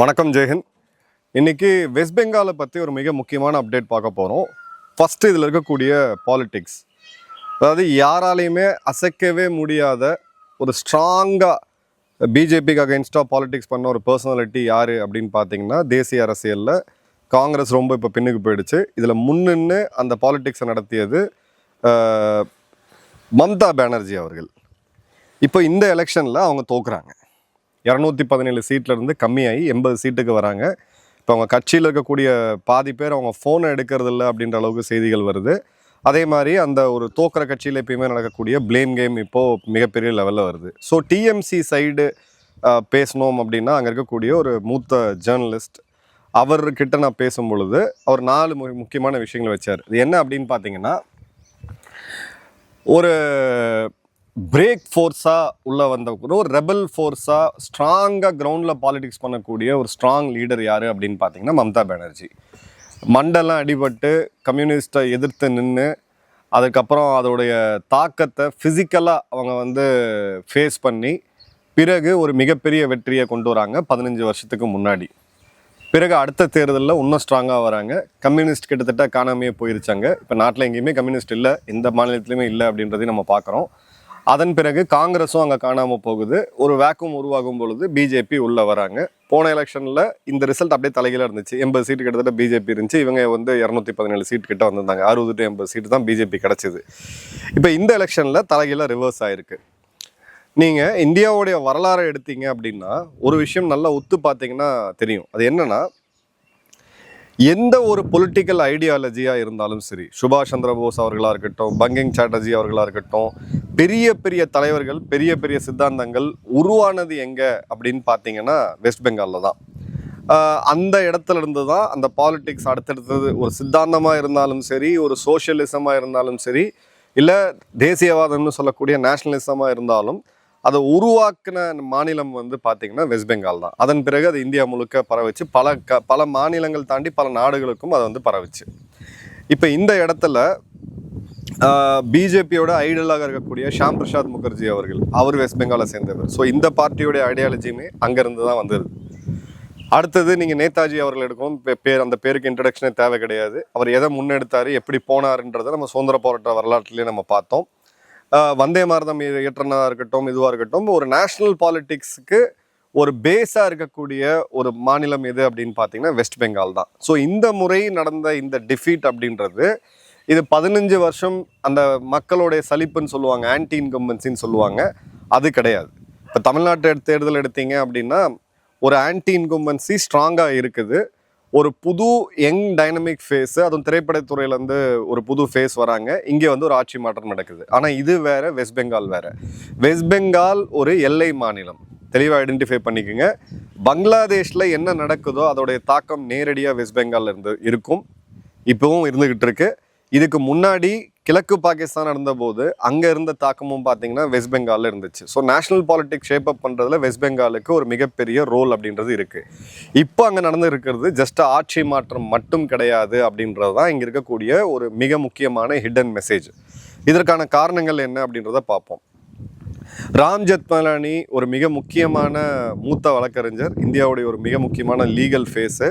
வணக்கம் ஜெயஹிந்த். இன்னைக்கு வெஸ்ட் பெங்காலை பற்றி ஒரு மிக முக்கியமான அப்டேட் பார்க்க போகிறோம். ஃபஸ்ட்டு இதில் இருக்கக்கூடிய பாலிட்டிக்ஸ், அதாவது யாராலையுமே அசைக்கவே முடியாத ஒரு ஸ்ட்ராங்காக பிஜேபிக்கு அகைன்ஸ்டாக பாலிடிக்ஸ் பண்ண ஒரு பர்சனாலிட்டி யார் அப்படின்னு பார்த்தீங்கன்னா, தேசிய அரசியலில் காங்கிரஸ் ரொம்ப இப்போ பின்னுக்கு போயிடுச்சு. இதில் முன்னின்று அந்த பாலிடிக்ஸை நடத்தியது மம்தா பானர்ஜி அவர்கள். இப்போ இந்த எலெக்ஷனில் அவங்க தோக்குறாங்க. 217 சீட்லேருந்து கம்மியாகி 80 சீட்டுக்கு வராங்க. இப்போ அவங்க கட்சியில் இருக்கக்கூடிய பாதி பேர் அவங்க ஃபோனை எடுக்கிறதில்ல அப்படின்ற அளவுக்கு செய்திகள் வருது. அதே மாதிரி அந்த ஒரு தோக்கிற கட்சியில் எப்பயுமே நடக்கக்கூடிய ப்ளேம் கேம் இப்போது மிகப்பெரிய லெவலில் வருது. ஸோ டிஎம்சி சைடு பேசணும் அப்படின்னா, அங்கே இருக்கக்கூடிய ஒரு மூத்த ஜேர்னலிஸ்ட் அவர்கிட்ட நான் பேசும் பொழுது அவர் 4 முக்கியமான விஷயங்களை வச்சார். இது என்ன அப்படின்னு பார்த்தீங்கன்னா, ஒரு பிரேக் ஃபோர்ஸாக உள்ளே வந்த ஒரு ரெபல் ஃபோர்ஸாக ஸ்ட்ராங்காக கிரவுண்டில் பாலிடிக்ஸ் பண்ணக்கூடிய ஒரு ஸ்ட்ராங் லீடர் யார் அப்படின்னு பார்த்தீங்கன்னா மம்தா பானர்ஜி. மண்டெல்லாம் அடிபட்டு கம்யூனிஸ்ட்டை எதிர்த்து நின்று அதுக்கப்புறம் அதோடைய தாக்கத்தை ஃபிசிக்கலாக அவங்க ஃபேஸ் பண்ணி பிறகு ஒரு மிகப்பெரிய வெற்றியை கொண்டு வராங்க 15 வருஷத்துக்கு முன்னாடி. பிறகு அடுத்த தேர்தலில் இன்னும் ஸ்ட்ராங்காக வராங்க. கம்யூனிஸ்ட் கிட்டத்தட்ட காணாமையே போயிருச்சாங்க. இப்போ நாட்டில் எங்கேயுமே கம்யூனிஸ்ட் இல்லை, எந்த மாநிலத்துலையுமே இல்லை அப்படின்றதையும் நம்ம பார்க்குறோம். அதன் பிறகு காங்கிரஸும் அங்கே காணாமல் போகுது. ஒரு வேக்கும் உருவாகும் பொழுது பிஜேபி உள்ளே வராங்க. போன எலெக்ஷனில் இந்த ரிசல்ட் அப்படியே தலைகீழாக இருந்துச்சு. 80 சீட்டு கிட்டத்தட்ட பிஜேபி இருந்துச்சு. இவங்க 217 சீட் கிட்ட வந்திருந்தாங்க. 60 to 80 சீட்டு தான் பிஜேபி கிடச்சிது. இப்போ இந்த எலெக்ஷனில் தலைகீழாக ரிவர்ஸ் ஆகிருக்கு. நீங்கள் இந்தியாவுடைய வரலாறை எடுத்தீங்க அப்படின்னா ஒரு விஷயம் நல்லா ஒத்து பார்த்தீங்கன்னா தெரியும். அது என்னன்னா, எந்த ஒரு பொலிட்டிக்கல் ஐடியாலஜியாக இருந்தாலும் சரி, சுபாஷ் சந்திர போஸ் அவர்களாக இருக்கட்டும், பங்கிங் சாட்டர்ஜி அவர்களாக இருக்கட்டும், பெரிய பெரிய தலைவர்கள், பெரிய பெரிய சித்தாந்தங்கள் உருவானது எங்கே அப்படின்னு பார்த்தீங்கன்னா வெஸ்ட் பெங்காலில் தான். அந்த இடத்துல இருந்து தான் அந்த பாலிட்டிக்ஸ் அடுத்தடுத்தது ஒரு சித்தாந்தமாக இருந்தாலும் சரி, ஒரு சோஷியலிசமாக இருந்தாலும் சரி, இல்லை தேசியவாதம்னு சொல்லக்கூடிய நேஷனலிசமாக இருந்தாலும் அதை உருவாக்கின மாநிலம் பார்த்தீங்கன்னா வெஸ்ட் பெங்கால் தான். அதன் பிறகு அது இந்தியா முழுக்க பரவிச்சு. பல மாநிலங்கள் தாண்டி பல நாடுகளுக்கும் அதை பரவிச்சு. இப்போ இந்த இடத்துல பிஜேபியோட ஐடலாக இருக்கக்கூடிய ஷாம் பிரசாத் முகர்ஜி அவர் வெஸ்ட் பெங்காலை சேர்ந்தவர். ஸோ இந்த பார்ட்டியோடைய ஐடியாலஜியுமே அங்கேருந்து தான் வந்துடுது. அடுத்தது நீங்கள் நேதாஜி அவர்கள் எடுக்கும் அந்த பேருக்கு இன்ட்ரடக்ஷனே தேவை கிடையாது. அவர் எதை முன்னெடுத்தார், எப்படி போனாருன்றதை நம்ம சுதந்திர போராட்ட வரலாற்றுலேயே நம்ம பார்த்தோம். வந்தே பாரதம் இயற்றினதாக இருக்கட்டும், இதுவாக இருக்கட்டும், ஒரு நேஷ்னல் பாலிட்டிக்ஸுக்கு ஒரு பேஸாக இருக்கக்கூடிய ஒரு மாநிலம் எது அப்படின்னு பார்த்தீங்கன்னா வெஸ்ட் பெங்கால் தான். ஸோ இந்த முறை நடந்த இந்த டிஃபீட் அப்படின்றது இது 15 வருஷம் அந்த மக்களுடைய சலிப்புன்னு சொல்லுவாங்க, ஆன்டி இன்கம்பன்சின்னு சொல்லுவாங்க, அது கிடையாது. இப்போ தமிழ்நாட்டு தேர்தல் எடுத்தீங்க அப்படின்னா ஒரு ஆன்டி இன்கம்பன்சி ஸ்ட்ராங்காக இருக்குது. ஒரு புது யங் டைனமிக் ஃபேஸு, அதுவும் திரைப்படத்துறையிலேருந்து ஒரு புது ஃபேஸ் வராங்க. இங்கே ஒரு ஆட்சி மாற்றம் நடக்குது. ஆனால் இது வேறு, வெஸ்ட் பெங்கால் வேறு. வெஸ்ட் பெங்கால் ஒரு எல்லை மாநிலம், தெளிவாக ஐடென்டிஃபை பண்ணிக்கோங்க. பங்களாதேஷில் என்ன நடக்குதோ அதோடைய தாக்கம் நேரடியாக வெஸ்ட் பெங்காலில் இருந்து இருக்கும், இப்போவும் இருந்துக்கிட்டு இருக்கு. இதுக்கு முன்னாடி கிழக்கு பாகிஸ்தான் நடந்தபோது அங்கே இருந்த தாக்கமும் பார்த்தீங்கன்னா வெஸ்ட் பெங்காலில் இருந்துச்சு. ஸோ நேஷனல் பாலிட்டிக்ஸ் ஷேப் அப் பண்ணுறதுல வெஸ்ட் பெங்காலுக்கு ஒரு மிகப்பெரிய ரோல் அப்படின்றது இருக்குது. இப்போ அங்கே நடந்து இருக்கிறது ஜஸ்ட் ஆட்சி மாற்றம் மட்டும் கிடையாது அப்படின்றது தான் இங்கே இருக்கக்கூடிய ஒரு மிக முக்கியமான ஹிடன் மெசேஜ். இதற்கான காரணங்கள் என்ன அப்படின்றத பார்ப்போம். ராம் ஜெத்மலானி ஒரு மிக முக்கியமான மூத்த வழக்கறிஞர், இந்தியாவுடைய ஒரு மிக முக்கியமான லீகல் ஃபேஸு.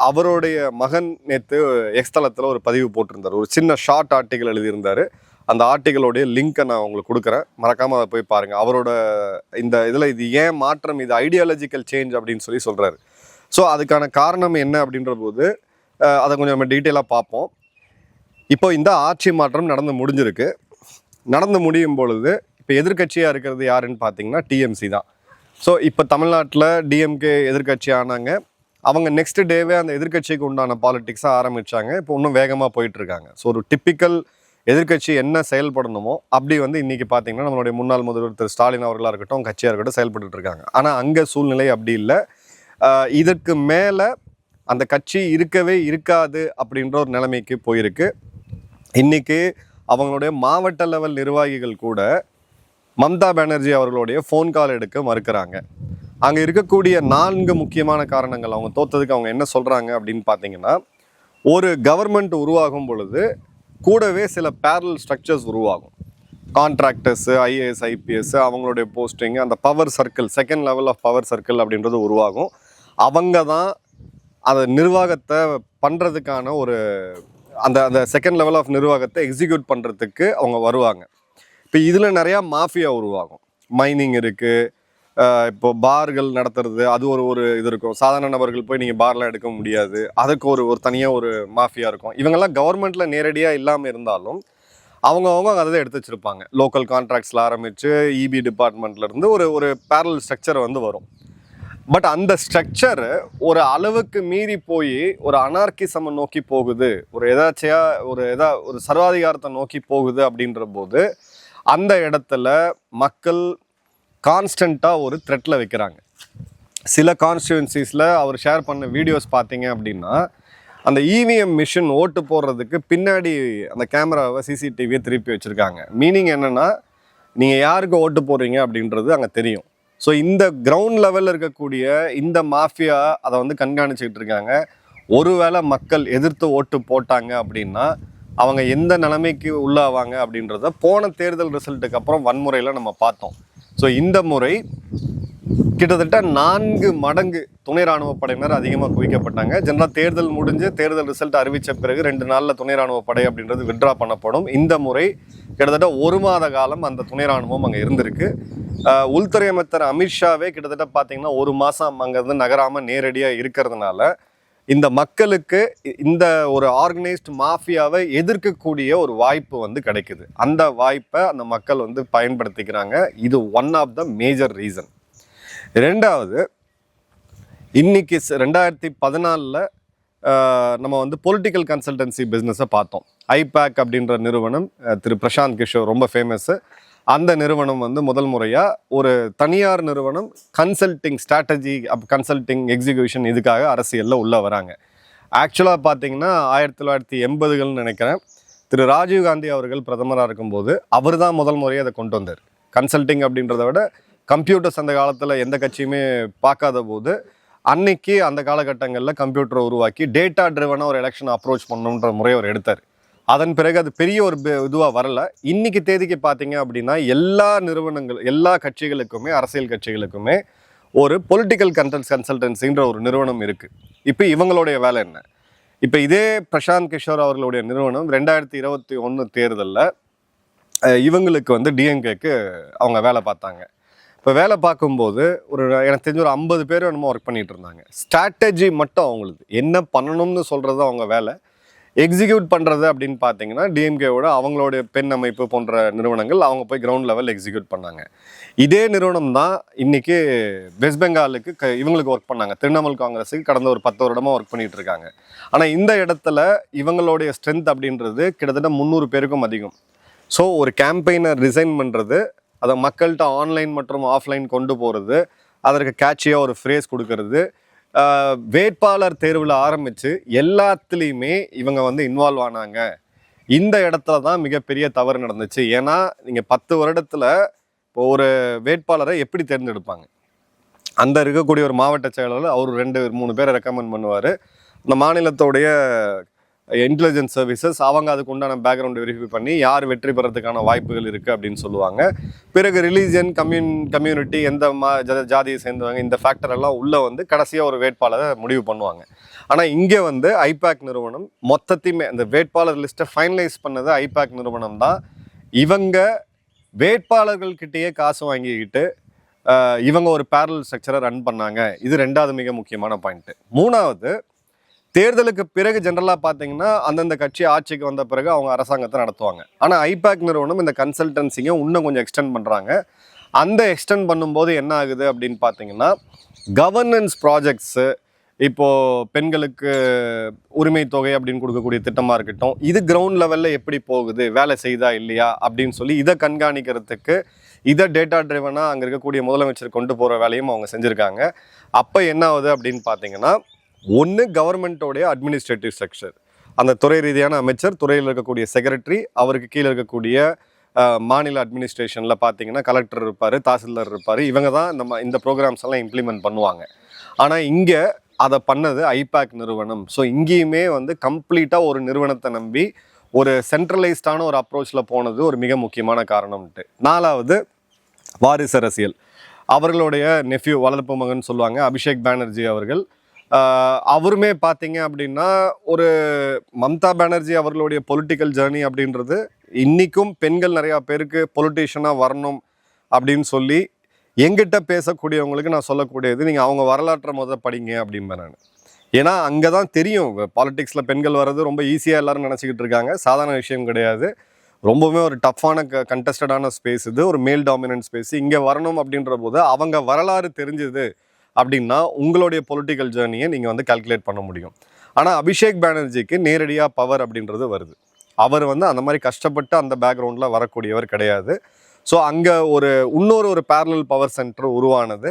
அவருடைய மகன் நேற்று எக்ஸ்தலத்தில் ஒரு பதிவு போட்டிருந்தார். ஒரு சின்ன ஷார்ட் ஆர்டிக்கல் எழுதியிருந்தார். அந்த ஆர்டிக்கலோடைய லிங்க்கை நான் உங்களுக்கு கொடுக்குறேன், மறக்காமல் அதை போய் பாருங்கள். அவரோட இந்த இதில் இது ஏன் மாற்றம், இது ஐடியாலஜிக்கல் சேஞ்ச் அப்படின்னு சொல்கிறாரு. ஸோ அதுக்கான காரணம் என்ன அப்படின்ற போது அதை கொஞ்சம் நம்ம டீட்டெயிலாக பார்ப்போம். இப்போ இந்த ஆட்சி மாற்றம் நடந்து முடிஞ்சிருக்கு. நடந்து முடியும் பொழுது இப்போ எதிர்கட்சியாக இருக்கிறது யாருன்னு பார்த்தீங்கன்னா டிஎம்சி தான். ஸோ இப்போ தமிழ்நாட்டில் டிஎம்கே எதிர்கட்சி ஆனாங்க. அவங்க நெக்ஸ்ட் டேவே அந்த எதிர்கட்சிக்கு உண்டான பாலிட்டிக்ஸாக ஆரம்பித்தாங்க. இப்போ இன்னும் வேகமாக போயிட்டுருக்காங்க. ஸோ ஒரு டிப்பிக்கல் எதிர்கட்சி என்ன செயல்படணுமோ அப்படி இன்றைக்கி பார்த்திங்கன்னா நம்மளுடைய முன்னாள் முதல்வர் திரு ஸ்டாலின் அவர்களாக இருக்கட்டும், கட்சியாக இருக்கட்டும் செயல்பட்டு இருக்காங்க. ஆனால் அங்கே சூழ்நிலை அப்படி இல்லை. இதற்கு மேலே அந்த கட்சி இருக்கவே இருக்காது அப்படின்ற ஒரு நிலைமைக்கு போயிருக்கு. இன்றைக்கி அவங்களுடைய மாவட்ட லெவல் நிர்வாகிகள் கூட மம்தா பானர்ஜி அவர்களுடைய ஃபோன் கால் எடுக்க மறுக்கிறாங்க. அங்கே இருக்கக்கூடிய 4 முக்கியமான காரணங்கள் அவங்க தோற்றதுக்கு அவங்க என்ன சொல்கிறாங்க அப்படின்னு பார்த்தீங்கன்னா, ஒரு கவர்மெண்ட் உருவாகும் பொழுது கூடவே சில பேரல் ஸ்ட்ரக்சர்ஸ் உருவாகும். கான்ட்ராக்டர்ஸு, ஐஏஎஸ், ஐபிஎஸ் அவங்களுடைய போஸ்டிங், அந்த power circle, second level of power circle அப்படின்றது உருவாகும். அவங்க தான் அந்த நிர்வாகத்தை பண்ணுறதுக்கான ஒரு அந்த அந்த செகண்ட் லெவல் ஆஃப் நிர்வாகத்தை எக்ஸிக்யூட் பண்ணுறதுக்கு அவங்க வருவாங்க. இப்போ இதில் நிறையா மாஃபியா உருவாகும். மைனிங் இருக்குது, இப்போ பார்கள் நடத்துறது, அது ஒரு இது இருக்கும். சாதாரண நபர்கள் போய் நீங்கள் பார்லாம் எடுக்க முடியாது, அதுக்கு ஒரு தனியாக ஒரு மாஃபியா இருக்கும். இவங்கெல்லாம் கவர்மெண்ட்டில் நேரடியாக இல்லாமல் இருந்தாலும் அவங்க அதை எடுத்து வச்சுருப்பாங்க. லோக்கல் கான்ட்ராக்ட்ஸில் ஆரம்பித்து இபி டிபார்ட்மெண்ட்லேருந்து ஒரு பேரல் ஸ்ட்ரக்சர் வரும். பட் அந்த ஸ்ட்ரக்சர் ஒரு அளவுக்கு மீறி போய் ஒரு அனார்கிசம் நோக்கி போகுது, ஒரு சர்வாதிகாரத்தை நோக்கி போகுது அப்படின்ற போது அந்த இடத்துல மக்கள் கான்ஸ்டண்ட்டாக ஒரு த்ரெட்டில் வைக்கிறாங்க. சில கான்ஸ்டியூன்சிஸில் அவர் ஷேர் பண்ண வீடியோஸ் பார்த்தீங்க அப்படின்னா, அந்த இவிஎம் மிஷின் ஓட்டு போடுறதுக்கு பின்னாடி அந்த கேமராவை சிசிடிவியை திருப்பி வச்சுருக்காங்க. மீனிங் என்னென்னா, நீங்கள் யாருக்கு ஓட்டு போடுறீங்க அப்படின்றது அங்கே தெரியும். ஸோ இந்த கிரவுண்ட் லெவலில் இருக்கக்கூடிய இந்த மாஃபியா அதை கண்காணிச்சுக்கிட்டு இருக்காங்க. ஒருவேளை மக்கள் எதிர்த்து ஓட்டு போட்டாங்க அப்படின்னா அவங்க எந்த நிலைமைக்கு உள்ளாவாங்க அப்படின்றத போன தேர்தல் ரிசல்ட்டுக்கு அப்புறம் வன்முறையில் நம்ம பார்த்தோம். ஸோ இந்த முறை கிட்டத்தட்ட 4 மடங்கு துணை ராணுவ படையினர் அதிகமாக குவிக்கப்பட்டாங்க. ஜெனரலாக தேர்தல் முடிஞ்சு தேர்தல் ரிசல்ட் அறிவித்த பிறகு 2 நாளில் துணை ராணுவ படை அப்படின்றது வித்ட்ரா பண்ணப்படும். இந்த முறை கிட்டத்தட்ட 1 மாத காலம் அந்த துணை ராணுவம் அங்கே இருந்திருக்கு. உள்துறை அமைச்சர் அமித்ஷாவே கிட்டத்தட்ட பார்த்தீங்கன்னா 1 மாதம் அங்கேருந்து நகராமல் நேரடியாக இருக்கிறதுனால இந்த மக்களுக்கு இந்த ஒரு ஆர்கனைஸ்டு மாஃபியாவை எதிர்க்கக்கூடிய ஒரு வாய்ப்பு கிடைக்குது. அந்த வாய்ப்பை அந்த மக்கள் பயன்படுத்திக்கிறாங்க. இது one of the major reason. ரெண்டாவது, இன்னைக்கு 2014 நம்ம பொலிட்டிக்கல் கன்சல்டன்சி பிஸ்னஸை பார்த்தோம். ஐபேக் அப்படின்ற நிறுவனம், திரு பிரசாந்த் கிஷோர் ரொம்ப ஃபேமஸ்ஸு. அந்த நிறுவனம் முதல் முறையாக ஒரு தனியார் நிறுவனம் கன்சல்டிங் ஸ்ட்ராட்டஜி கன்சல்டிங் எக்ஸிக்யூஷன் இதுக்காக அரசியலில் உள்ளே வராங்க. ஆக்சுவலாக பார்த்தீங்கன்னா 1980 நினைக்கிறேன், திரு ராஜீவ்காந்தி அவர்கள் பிரதமராக இருக்கும்போது அவர் தான் முதல் முறையாக அதை கொண்டு வந்தார். கன்சல்டிங் அப்படின்றத விட கம்ப்யூட்டர்ஸ் அந்த காலத்தில் எந்த கட்சியுமே பார்க்காத போது அன்னைக்கு அந்த காலகட்டங்களில் கம்ப்யூட்டரை உருவாக்கி டேட்டா ட்ரிவனாக ஒரு எலெக்ஷன் அப்ரோச் பண்ணணுன்ற முறையை அவர் எடுத்தார். அதன் பிறகு அது பெரிய ஒரு இதுவாக வரல. இன்னைக்கு தேதிக்கு பார்த்தீங்க அப்படின்னா எல்லா நிறுவனங்கள், எல்லா கட்சிகளுக்குமே, அரசியல் கட்சிகளுக்குமே ஒரு பொலிட்டிக்கல் கன்சல்டன்சின்ற ஒரு நிறுவனம் இருக்குது. இப்போ இவங்களுடைய வேலை என்ன? இப்போ இதே பிரசாந்த் கிஷோர் அவர்களுடைய நிறுவனம் 2021 தேர்தலில் இவங்களுக்கு டிஎம்கேக்கு அவங்க வேலை பார்த்தாங்க. இப்போ வேலை பார்க்கும்போது எனக்கு தெரிஞ்ச ஒரு 50 பேர் என்னமோ ஒர்க் பண்ணிகிட்டு இருந்தாங்க. ஸ்ட்ராட்டஜி மட்டும் அவங்களுக்கு என்ன பண்ணணும்னு சொல்கிறது அவங்க வேலை. எக்ஸிக்யூட் பண்ணுறது அப்படின்னு பார்த்தீங்கன்னா டிஎம்கேவோட அவங்களுடைய பெண் அமைப்பு போன்ற நிறுவனங்கள் அவங்க போய் கிரவுண்ட் லெவல் எக்ஸிக்யூட் பண்ணாங்க. இதே நிறுவனம் தான் இன்றைக்கி வெஸ்ட் பெங்காலுக்கு இவங்களுக்கு ஒர்க் பண்ணாங்க. திரிணாமுல் காங்கிரஸுக்கு கடந்த ஒரு 10 வருடமாக ஒர்க் பண்ணிகிட்டு இருக்காங்க. ஆனால் இந்த இடத்துல இவங்களுடைய ஸ்ட்ரென்த் அப்படின்றது கிட்டத்தட்ட 300 பேருக்கும் அதிகம். ஸோ ஒரு கேம்பெயினை ரிசைன் பண்ணுறது, அதை மக்கள்கிட்ட ஆன்லைன் மற்றும் ஆஃப்லைன் கொண்டு போகிறது, அதற்கு கேட்சியாக ஒரு ஃப்ரேஸ் கொடுக்கறது, வேட்பாளர் தேர்வில் ஆரம்பித்து எல்லாத்துலேயுமே இவங்க இன்வால்வ் ஆனாங்க. இந்த இடத்துல தான் மிகப்பெரிய தவறு நடந்துச்சு. ஏன்னா நீங்கள் 10 வருடத்தில் ஒரு வேட்பாளரை எப்படி தேர்ந்தெடுப்பாங்க? அந்த இருக்கக்கூடிய ஒரு மாவட்ட செயலாளர் அவர் 2-3 பேரை ரெக்கமெண்ட் பண்ணுவார். இந்த மாநிலத்தோடைய இன்டெலிஜென்ஸ் சர்வீசஸ் அவங்க அதுக்கு உண்டான பேக்ரவுண்ட் வெரிஃபை பண்ணி யார் வெற்றி பெறதுக்கான வாய்ப்புகள் இருக்குது அப்படின்னு சொல்லுவாங்க. பிறகு ரிலீஜன், கம்யூனிட்டி, எந்த ஜாதியை சேர்ந்தவங்க, இந்த ஃபேக்டர் எல்லாம் உள்ளே கடைசியாக ஒரு வேட்பாளரை முடிவு பண்ணுவாங்க. ஆனால் இங்கே ஐபேக் நிறுவனம் மொத்தத்தையுமே அந்த வேட்பாளர் லிஸ்ட்டை ஃபைனலைஸ் பண்ணது ஐபேக் நிறுவனம் தான். இவங்க வேட்பாளர்கள்கிட்டயே காசு வாங்கிக்கிட்டு இவங்க ஒரு பேரல் ஸ்ட்ரக்சரை ரன் பண்ணாங்க. இது 2வது மிக முக்கியமான பாயிண்ட்டு. 3வது, தேர்தலுக்கு பிறகு ஜென்ரலாக பார்த்தீங்கன்னா அந்தந்த கட்சி ஆட்சிக்கு வந்த பிறகு அவங்க அரசாங்கத்தை நடத்துவாங்க. ஆனால் ஐபேக் நிறுவனம் இந்த கன்சல்டன்சியை இன்னும் கொஞ்சம் எக்ஸ்டெண்ட் பண்ணுறாங்க. அந்த எக்ஸ்டெண்ட் பண்ணும்போது என்ன ஆகுது அப்படின்னு பார்த்தீங்கன்னா, கவர்னன்ஸ் ப்ராஜெக்ட்ஸு, இப்போது பெண்களுக்கு உரிமை தொகை அப்படின்னு கொடுக்கக்கூடிய திட்டமாக இருக்கட்டும், இது கிரவுண்ட் லெவலில் எப்படி போகுது, வேலை செய்தா இல்லையா அப்படின்னு சொல்லி இதை கண்காணிக்கிறதுக்கு இதை டேட்டா ட்ரிவனாக அங்கே இருக்கக்கூடிய முதலமைச்சர் கொண்டு போகிற வேலையும் அவங்க செஞ்சுருக்காங்க. அப்போ என்ன ஆகுது அப்படின்னு பார்த்தீங்கன்னா, ஒன்று கவர்மெண்ட்டோடைய அட்மினிஸ்ட்ரேட்டிவ் ஸ்ட்ரக்சர், அந்த துறை ரீதியான அமைச்சர், துறையில் இருக்கக்கூடிய செக்ரட்டரி, அவருக்கு கீழே இருக்கக்கூடிய மாநில அட்மினிஸ்ட்ரேஷனில் பார்த்தீங்கன்னா கலெக்டர் இருப்பார், தாசில்தார் இருப்பார். இவங்க தான் இந்த ப்ரோக்ராம்ஸ் எல்லாம் இம்ப்ளிமெண்ட் பண்ணுவாங்க. ஆனால் இங்கே அதை பண்ணது ஐபேக் நிறுவனம். ஸோ இங்கேயுமே கம்ப்ளீட்டாக ஒரு நிறுவனத்தை நம்பி ஒரு சென்ட்ரலைஸ்டான ஒரு அப்ரோச்சில் போனது ஒரு மிக முக்கியமான காரணம்ட்டு. 4வது, வாரிசு அரசியல். அவர்களுடைய நெஃப்யூ வளர்ப்பு மகன் சொல்லுவாங்க அபிஷேக் பானர்ஜி அவர்கள். அவருமே பார்த்தீங்க அப்படின்னா ஒரு மம்தா பானர்ஜி அவர்களுடைய பொலிட்டிக்கல் ஜேர்னி அப்படின்றது இன்றைக்கும் பெண்கள் நிறையா பேருக்கு பொலிட்டீஷியனாக வரணும் அப்படின்னு சொல்லி எங்கிட்ட பேசக்கூடியவங்களுக்கு நான் சொல்லக்கூடியது, நீங்கள் அவங்க வரலாற்றை படிங்க அப்படின்பேன் நான். ஏன்னா அங்கே தான் தெரியும் பாலிடிக்ஸில் பெண்கள் வர்றது ரொம்ப ஈஸியாக எல்லாரும் நினச்சிக்கிட்டு இருக்காங்க. சாதாரண விஷயம் கிடையாது. ரொம்பவுமே ஒரு டஃப்பான கண்டஸ்டடான ஸ்பேஸ் இது, ஒரு மேல் டாமினன்ட் ஸ்பேஸ். இங்கே வரணும் அப்படின்ற போது அவங்க வரலாறு தெரிஞ்சுது அப்படின்னா உங்களுடைய பொலிட்டிக்கல் ஜேர்னியை நீங்கள் கால்குலேட் பண்ண முடியும். ஆனால் அபிஷேக் பானர்ஜிக்கு நேரடியாக பவர் அப்படின்றது வருது. அவர் அந்த மாதிரி கஷ்டப்பட்டு அந்த பேக்ரவுண்டில் வரக்கூடியவர் கிடையாது. ஸோ அங்கே இன்னொரு பேரலல் பவர் சென்டர் உருவானது.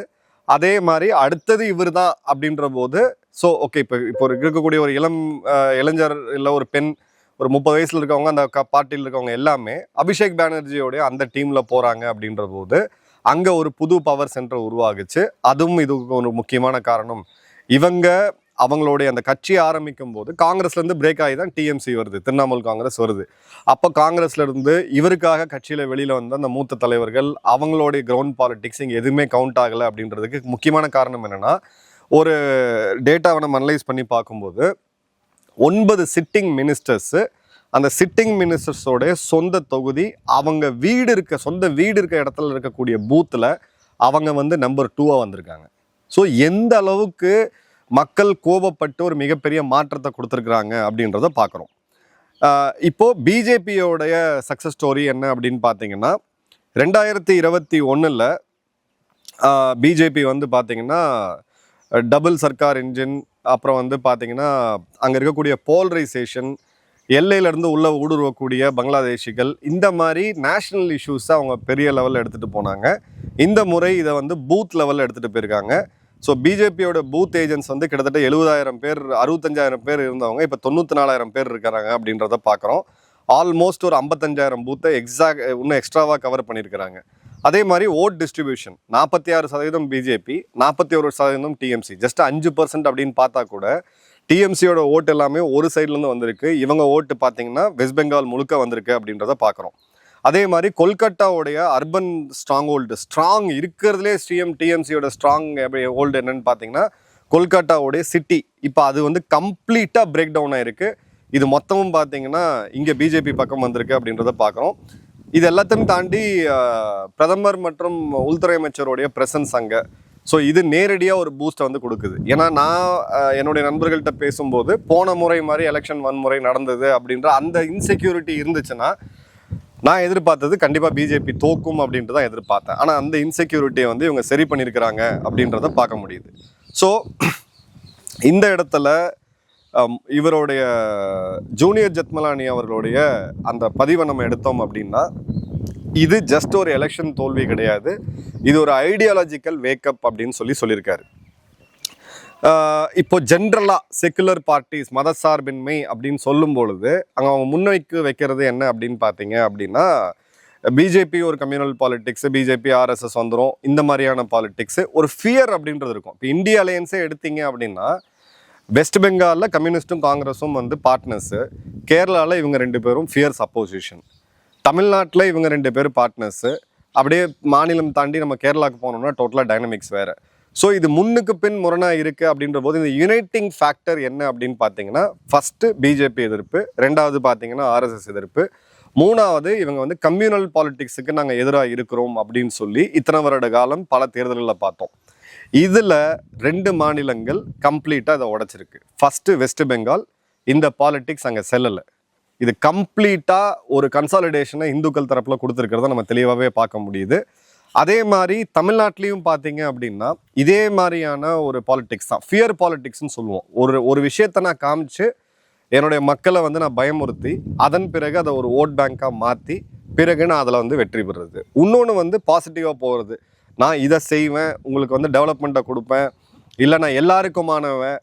அதே மாதிரி அடுத்தது இவர் தான் அப்படின்ற போது ஸோ ஓகே, இப்போ இருக்கக்கூடிய ஒரு இளைஞர் இல்லை ஒரு பெண், ஒரு 30 வயசில் இருக்கவங்க, அந்த பார்ட்டியில் இருக்கவங்க எல்லாமே அபிஷேக் பானர்ஜியோடைய அந்த டீமில் போகிறாங்க அப்படின்ற போது அங்கே ஒரு புது பவர் சென்டர் உருவாகுச்சு. அதுவும் இதுக்கு ஒரு முக்கியமான காரணம். அவங்களுடைய அந்த கட்சி ஆரம்பிக்கும் போது காங்கிரஸ்லேருந்து பிரேக் ஆகி தான் டிஎம்சி வருது, திரிணாமுல் காங்கிரஸ் வருது. அப்போ காங்கிரஸ்லேருந்து இவருக்காக கட்சியில் வெளியில் வந்த அந்த மூத்த தலைவர்கள் அவங்களுடைய கிரவுண்ட் பாலிட்டிக்ஸ் இங்கே எதுவுமே கவுண்ட் ஆகலை அப்படின்றதுக்கு முக்கியமான காரணம் என்னென்னா, ஒரு டேட்டாவை நம்ம அனலைஸ் பண்ணி பார்க்கும்போது 9 சிட்டிங் மினிஸ்டர்ஸு, அந்த சிட்டிங் மினிஸ்டர்ஸோடைய சொந்த தொகுதி, அவங்க சொந்த வீடு இருக்க இடத்துல இருக்கக்கூடிய பூத்தில் அவங்க நம்பர் 2 வந்திருக்காங்க. ஸோ எந்த அளவுக்கு மக்கள் கோபப்பட்டு ஒரு மிகப்பெரிய மாற்றத்தை கொடுத்துருக்குறாங்க அப்படின்றத பார்க்குறோம். இப்போது பிஜேபியோடைய சக்ஸஸ் ஸ்டோரி என்ன அப்படின்னு பார்த்தீங்கன்னா, 2021 பிஜேபி பார்த்தீங்கன்னா டபுள் சர்க்கார் இன்ஜின், அப்புறம் பார்த்தீங்கன்னா அங்கே இருக்கக்கூடிய போலரைசேஷன், எல்லையிலேருந்து உள்ள ஊடுருவக்கூடிய பங்களாதேஷிகள், இந்த மாதிரி நேஷ்னல் இஷ்யூஸை அவங்க பெரிய லெவலில் எடுத்துகிட்டு போனாங்க. இந்த முறை இதை பூத் லெவலில் எடுத்துகிட்டு போயிருக்காங்க. ஸோ பிஜேபியோட பூத் ஏஜென்ட்ஸ் கிட்டத்தட்ட 70,000 பேர், 65,000 பேர் இருந்தவங்க இப்போ 94,000 பேர் இருக்கிறாங்க அப்படின்றத பார்க்குறோம். ஆல்மோஸ்ட் ஒரு 55,000 பூத்தை இன்னும் எக்ஸ்ட்ராவாக கவர் பண்ணியிருக்கிறாங்க. அதே மாதிரி vote distribution 46% BJP, 41% TMC. Just 5% அப்படின்னு பார்த்தா கூட டிஎம்சியோட ஓட்டு எல்லாமே ஒரு சைட்லேருந்து வந்திருக்கு. இவங்க ஓட்டு பார்த்தீங்கன்னா வெஸ்ட் பெங்கால் முழுக்க வந்திருக்கு அப்படின்றத பார்க்குறோம். அதே மாதிரி கொல்கட்டாவுடைய அர்பன் ஸ்ட்ராங் இருக்கிறதுலே டிஎம்சியோட ஸ்ட்ராங் ஹோல்டு என்னன்னு பார்த்தீங்கன்னா கொல்கட்டாவுடைய சிட்டி. இப்போ அது கம்ப்ளீட்டாக பிரேக் டவுன் ஆயிருக்கு. இது மொத்தமும் பார்த்தீங்கன்னா இங்கே பிஜேபி பக்கம் வந்திருக்கு அப்படின்றத பார்க்குறோம். இது எல்லாத்தையும் தாண்டி பிரதமர் மற்றும் உள்துறை அமைச்சருடைய பிரசன்ஸ் அங்கே. ஸோ இது நேரடியாக ஒரு பூஸ்ட்டை கொடுக்குது. ஏன்னா நான் என்னுடைய நண்பர்கள்ட்ட பேசும்போது போன முறை மாதிரி எலெக்ஷன் வன்முறை நடந்தது அப்படின்ற அந்த இன்செக்யூரிட்டி இருந்துச்சுன்னா நான் எதிர்பார்த்தது கண்டிப்பாக பிஜேபி தோக்கும் அப்படின்ட்டு தான் எதிர்பார்த்தேன். ஆனால் அந்த இன்செக்யூரிட்டியை இவங்க சரி பண்ணியிருக்கிறாங்க அப்படின்றத பார்க்க முடியுது. ஸோ இந்த இடத்துல இவருடைய ஜூனியர் ஜெத்மலானி அவர்களுடைய அந்த பதிவை நம்ம எடுத்தோம் அப்படின்னா, இது ஜஸ்ட் ஒரு எலெக்ஷன் தோல்வி கிடையாது, இது ஒரு ஐடியாலஜிக்கல் வேக்கப் அப்படின்னு சொல்லியிருக்காரு. இப்போ ஜென்ரலாக செக்குலர் பார்ட்டிஸ், மதசார்பின்மை அப்படின்னு சொல்லும் பொழுது அங்கே அவங்க முன்வைக்கு வைக்கிறது என்ன அப்படின்னு பார்த்தீங்க அப்படின்னா, பிஜேபி ஒரு கம்யூனல் பாலிட்டிக்ஸு, பிஜேபி ஆர்எஸ்எஸ் வந்துடும், இந்த மாதிரியான பாலிட்டிக்ஸு, ஒரு ஃபியர் அப்படின்றது இருக்கும். இப்போ இந்திய அலையன்ஸே எடுத்தீங்க அப்படின்னா வெஸ்ட் பெங்காலில் கம்யூனிஸ்ட்டும் காங்கிரஸும் பார்ட்னர்ஸு, கேரளாவில் இவங்க 2 பேரும் ஃபியர்ஸ் அப்போசிஷன், தமிழ்நாட்டில் இவங்க 2 பேரும் பார்ட்னர்ஸு. அப்படியே மாநிலம் தாண்டி நம்ம கேரளாவுக்கு போனோம்னா டோட்டலாக டைனமிக்ஸ் வேறு. ஸோ இது முன்னுக்கு பின் முரணாக இருக்குது அப்படின்ற போது இந்த யுனைட்டிங் ஃபேக்டர் என்ன அப்படின்னு பார்த்தீங்கன்னா, ஃபஸ்ட்டு பிஜேபி எதிர்ப்பு, 2வது பார்த்தீங்கன்னா ஆர்எஸ்எஸ் எதிர்ப்பு, 3வது இவங்க கம்யூனல் பாலிட்டிக்ஸுக்கு நாங்கள் எதிராக இருக்கிறோம் அப்படின்னு இத்தனை வருட காலம் பல தேர்தல்களில் பார்த்தோம். இதில் 2 மாநிலங்கள் கம்ப்ளீட்டாக இதை உடைச்சிருக்கு. ஃபஸ்ட்டு வெஸ்ட் பெங்கால், இந்த பாலிட்டிக்ஸ் அங்கே செல்லலை. இது கம்ப்ளீட்டாக ஒரு கன்சாலிடேஷனை இந்துக்கள் தரப்பில் கொடுத்துருக்கிறத நம்ம தெளிவாகவே பார்க்க முடியுது. அதே மாதிரி தமிழ்நாட்டிலையும் பார்த்தீங்க அப்படின்னா இதே மாதிரியான ஒரு பாலிட்டிக்ஸ் தான், ஃபியர் பாலிட்டிக்ஸ்னு சொல்லுவோம். ஒரு விஷயத்தை நான் காமிச்சு என்னுடைய மக்களை நான் பயமுறுத்தி அதன் பிறகு அதை ஒரு ஓட் பேங்காக மாற்றி பிறகு நான் அதில் வெற்றி பெறுறது. இன்னொன்று பாசிட்டிவாக போகிறது, நான் இதை செய்வேன், உங்களுக்கு டெவலப்மெண்ட்டை கொடுப்பேன், இல்லை நான் எல்லாருக்குமானவன்,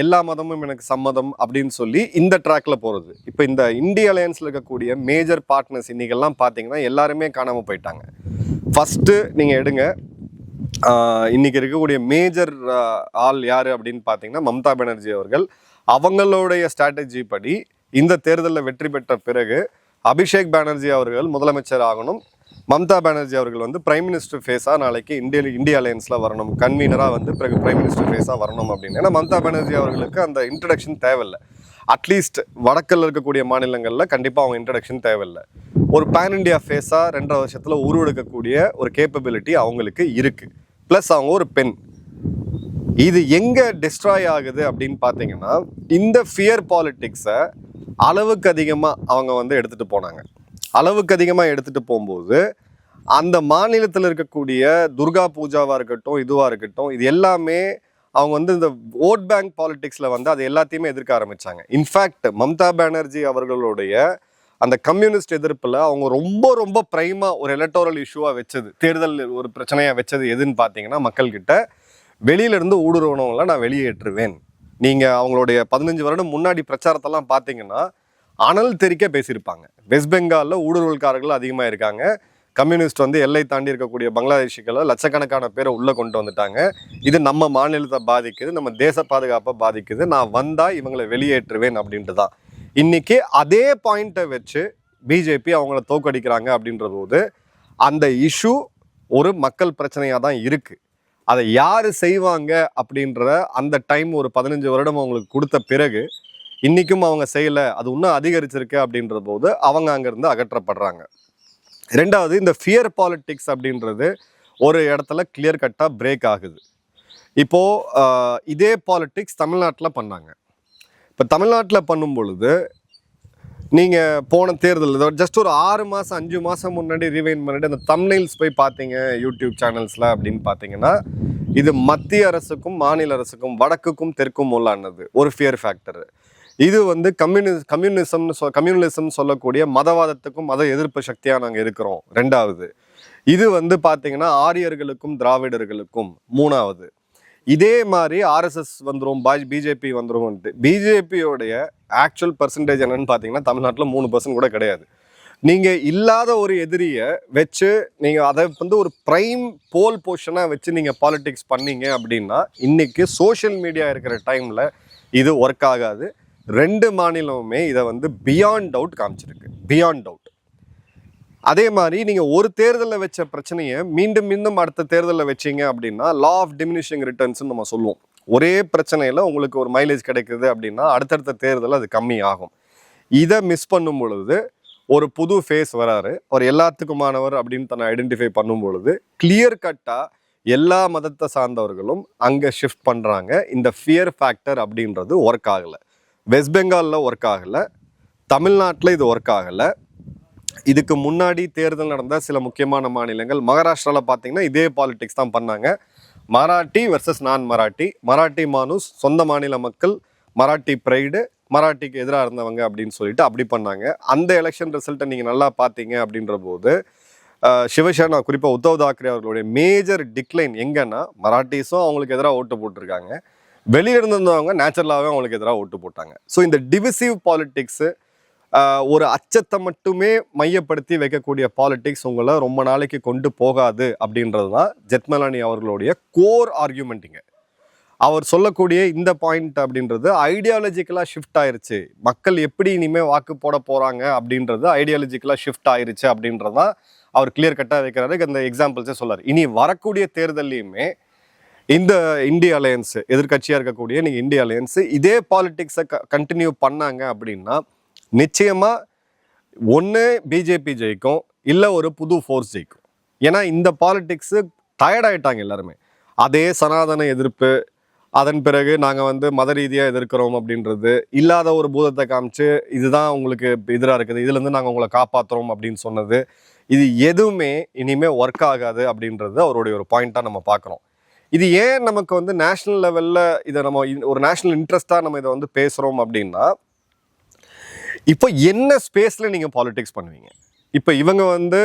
எல்லா மதமும் எனக்கு சம்மதம் அப்படின்னு இந்த ட்ராக்ல போகிறது. இப்போ இந்த இந்திய அலையன்ஸில் இருக்கக்கூடிய மேஜர் பார்ட்னர்ஸ் இன்றைக்கெல்லாம் பார்த்தீங்கன்னா எல்லாருமே காணாமல் போயிட்டாங்க. ஃபஸ்ட்டு நீங்கள் எடுங்க, இன்றைக்கி இருக்கக்கூடிய மேஜர் ஆள் யார் அப்படின்னு பார்த்தீங்கன்னா மம்தா பானர்ஜி அவர்கள். அவங்களுடைய ஸ்ட்ராட்டஜி படி இந்த தேர்தலில் வெற்றி பெற்ற பிறகு அபிஷேக் பானர்ஜி அவர்கள் முதலமைச்சர் ஆகணும், மம்தா பானர்ஜி அவர்கள் வந்து பிரைம் மினிஸ்டர் ஃபேஸாக நாளைக்கு இந்தியா அலையன்ஸில் வரணும், கன்வீனராக வந்து பிறகு பிரைம் மினிஸ்டர் ஃபேஸாக வரணும் அப்படின்னு. ஏன்னா மம்தா பானர்ஜி அவர்களுக்கு அந்த இன்ட்ரடக்ஷன் தேவையில்லை. அட்லீஸ்ட் வடக்கில் இருக்கக்கூடிய மாநிலங்களில் கண்டிப்பாக அவங்க இன்ட்ரடக்ஷன் தேவையில்லை. ஒரு பேன் இண்டியா ஃபேஸாக 2.5 வருஷத்தில் உருவெடுக்கக்கூடிய ஒரு கேப்பபிலிட்டி அவங்களுக்கு இருக்குது. ப்ளஸ் அவங்க ஒரு பெண். இது எங்கே டிஸ்ட்ராய் ஆகுது அப்படின்னு பார்த்தீங்கன்னா, இந்த ஃபியர் பாலிட்டிக்ஸை அளவுக்கு அதிகமாக அவங்க வந்து எடுத்துகிட்டு போனாங்க. அளவுக்கு அதிகமாக எடுத்துகிட்டு போகும்போது அந்த மாநிலத்தில் இருக்கக்கூடிய துர்கா பூஜாவாக இருக்கட்டும், இதுவாக இருக்கட்டும், இது எல்லாமே அவங்க வந்து இந்த ஓட் பேங்க் பாலிட்டிக்ஸில் வந்து அது எல்லாத்தையுமே எதிர்க்க ஆரம்பித்தாங்க. இன்ஃபேக்ட் மம்தா பானர்ஜி அவர்களுடைய அந்த கம்யூனிஸ்ட் எதிர்ப்பில் அவங்க ரொம்ப ரொம்ப ப்ரைமாக ஒரு எலக்டோரல் இஷ்யூவாக வச்சது, தேர்தல் ஒரு பிரச்சனையாக வச்சது எதுன்னு பார்த்தீங்கன்னா, மக்கள்கிட்ட வெளியிலேருந்து ஊடுருவனவங்களை நான் வெளியேற்றுவேன். நீங்கள் அவங்களுடைய 15 வருடம் முன்னாடி பிரச்சாரத்தெல்லாம் பார்த்தீங்கன்னா அனல் தெரிக்க பேசியிருப்பாங்க. வெஸ்ட் பெங்காலில் ஊடுருவல்காரர்கள் அதிகமாக இருக்காங்க. கம்யூனிஸ்ட் வந்து எல்லை தாண்டி இருக்கக்கூடிய பங்களாதேஷிகளை லட்சக்கணக்கான பேரை உள்ளே கொண்டு வந்துட்டாங்க. இது நம்ம மாநிலத்தை பாதிக்குது, நம்ம தேச பாதுகாப்பை பாதிக்குது, நான் வந்தால் இவங்களை வெளியேற்றுவேன் அப்படின்ட்டு தான். இன்றைக்கி அதே பாயிண்ட்டை வச்சு பிஜேபி அவங்கள தோக்கடிக்கிறாங்க அப்படின்ற போது அந்த இஷ்யூ ஒரு மக்கள் பிரச்சனையாக தான் இருக்குது. அதை யார் செய்வாங்க அப்படின்ற அந்த டைம் ஒரு 15 வருடம் அவங்களுக்கு கொடுத்த பிறகு இன்றைக்கும் அவங்க செய்யலை, அது இன்னும் அதிகரிச்சிருக்கு அப்படின்ற போது அவங்க அங்கேருந்து அகற்றப்படுறாங்க. ரெண்டாவது, இந்த ஃபியர் பாலிட்டிக்ஸ் அப்படின்றது ஒரு இடத்துல கிளியர் கட்டாக பிரேக் ஆகுது. இப்போது இதே பாலிட்டிக்ஸ் தமிழ்நாட்டில் பண்ணாங்க. இப்போ தமிழ்நாட்டில் பண்ணும் பொழுது நீங்கள் போன தேர்தல் ஜஸ்ட் ஒரு 6 மாதம் 5 மாதம் முன்னாடி ரீவைண்ட் பண்ணிட்டு அந்த தம்ப்நெயில்ஸ் போய் பார்த்தீங்க யூடியூப் சேனல்ஸில் அப்படின்னு பார்த்தீங்கன்னா, இது மத்திய அரசுக்கும் மாநில அரசுக்கும் வடக்குக்கும் தெற்கும் உள்ளானது ஒரு ஃபியர் ஃபேக்டர். இது வந்து கம்யூனலிசம் சொல்லக்கூடிய மதவாதத்துக்கும் மத எதிர்ப்பு சக்தியாக நாங்கள் இருக்கிறோம். ரெண்டாவது, இது வந்து பார்த்தீங்கன்னா ஆரியர்களுக்கும் திராவிடர்களுக்கும். மூணாவது, இதே மாதிரி ஆர்எஸ்எஸ் வந்துடும், பிஜேபி வந்துடும். பிஜேபியோடைய ஆக்சுவல் பர்சன்டேஜ் என்னன்னு பார்த்தீங்கன்னா தமிழ்நாட்டில் 3% கூட கிடையாது. நீங்கள் இல்லாத ஒரு எதிரியை வச்சு நீங்கள் அதை வந்து ஒரு ப்ரைம் போல் பொசிஷனாக வச்சு நீங்கள் பாலிடிக்ஸ் பண்ணீங்க அப்படின்னா இன்னைக்கு சோஷியல் மீடியா இருக்கிற டைமில் இது ஒர்க் ஆகாது. 2 மாநிலமுமே இதை வந்து பியாண்ட் டவுட் காமிச்சிருக்கு, பியாண்ட் டவுட். அதே மாதிரி நீங்கள் ஒரு தேர்தலில் வச்ச பிரச்சனையை மீண்டும் மீண்டும் அடுத்த தேர்தலில் வச்சிங்க அப்படின்னா லா ஆஃப் டிமினிஷிங் ரிட்டர்ன்ஸ்னு நம்ம சொல்லுவோம். ஒரே பிரச்சனையில் உங்களுக்கு ஒரு மைலேஜ் கிடைக்குது அப்படின்னா அடுத்தடுத்த தேர்தலில் அது கம்மி ஆகும். இதை மிஸ் பண்ணும் பொழுது ஒரு புது ஃபேஸ் வராரு, ஒரு எல்லாத்துக்குமானவர் அப்படின்னு தன்னை ஐடென்டிஃபை பண்ணும் பொழுது கிளியர் கட்டாக எல்லா மதத்தை சார்ந்தவர்களும் அங்கே ஷிஃப்ட் பண்ணுறாங்க. இந்த ஃபியர் ஃபேக்டர் அப்படின்றது ஒர்க் ஆகலை. வெஸ்ட் பெங்காலில் ஒர்க் ஆகலை, தமிழ்நாட்டில் இது ஒர்க் ஆகலை. இதுக்கு முன்னாடி தேர்தல் நடந்த சில முக்கியமான மாநிலங்கள், மகாராஷ்டிராவில் பார்த்தீங்கன்னா இதே பாலிடிக்ஸ் தான் பண்ணாங்க. மராட்டி வர்சஸ் நான் மராட்டி, மராட்டி மானுஸ், சொந்த மாநில மக்கள், மராட்டி ப்ரைடு, மராட்டிக்கு எதிராக இருந்தவங்க அப்படின்னு சொல்லிட்டு அப்படி பண்ணாங்க. அந்த எலெக்ஷன் ரிசல்ட்டை நீங்கள் நல்லா பார்த்தீங்க அப்படின்ற போது சிவசேனா குறிப்பாக உத்தவ் தாக்கரே அவர்களுடைய மேஜர் டிக்ளைன் எங்கன்னா மராட்டிஸும் அவங்களுக்கு எதிராக ஓட்டு போட்டிருக்காங்க, வெளியிலிருந்து இருந்தவங்க நேச்சுரலாகவே அவங்களுக்கு எதிராக ஓட்டு போட்டாங்க. ஸோ இந்த டிவிசிவ் பாலிட்டிக்ஸு, ஒரு அச்சத்தை மட்டுமே மையப்படுத்தி வைக்கக்கூடிய பாலிட்டிக்ஸ் உங்களை ரொம்ப நாளைக்கு கொண்டு போகாது அப்படின்றது தான் ஜெத்மலானி அவர்களுடைய கோர் ஆர்கியூமெண்ட்டிங்க. அவர் சொல்லக்கூடிய இந்த பாயிண்ட் அப்படின்றது ஐடியாலஜிக்கலாக ஷிஃப்ட் ஆயிருச்சு, மக்கள் எப்படி இனிமேல் வாக்கு போட போகிறாங்க அப்படின்றது ஐடியாலஜிக்கலாக ஷிஃப்ட் ஆயிருச்சு அப்படின்றதான் அவர் கிளியர் கட்டாக வைக்கிறாரு. அந்த எக்ஸாம்பிள்ஸே சொல்லார். இனி வரக்கூடிய தேர்தல்லையுமே இந்த இந்தியா அலையன்ஸ் எதிர்கட்சியாக இருக்கக்கூடிய நீங்கள் இந்தியா அலையன்ஸ் இதே பாலிட்டிக்ஸை கண்டினியூ பண்ணாங்க அப்படின்னா நிச்சயமாக ஒன்று பிஜேபி ஜெயிக்கும், இல்லை ஒரு புது ஃபோர்ஸ் ஜெயிக்கும். ஏன்னா இந்த பாலிட்டிக்ஸு டயர்டாயிட்டாங்க எல்லாருமே. அதே சனாதன எதிர்ப்பு, அதன் பிறகு நாங்கள் வந்து மத ரீதியாக எதிர்க்கிறோம் அப்படின்றது, இல்லாத ஒரு பூதத்தை காமிச்சு இதுதான் உங்களுக்கு எதிராக இருக்குது, இதுலேருந்து நாங்கள் உங்களை காப்பாற்றுறோம் அப்படின்னு சொன்னது, இது எதுவுமே இனிமேல் ஒர்க் ஆகாது அப்படின்றது அவருடைய ஒரு பாயிண்ட்டாக நம்ம பார்க்குறோம். இது ஏன் நமக்கு வந்து நேஷ்னல் லெவலில் இதை நம்ம ஒரு நேஷ்னல் இன்ட்ரெஸ்ட்டாக நம்ம இதை வந்து பேசுகிறோம் அப்படின்னா, இப்போ என்ன ஸ்பேஸில் நீங்கள் பாலிடிக்ஸ் பண்ணுவீங்க? இப்போ இவங்க வந்து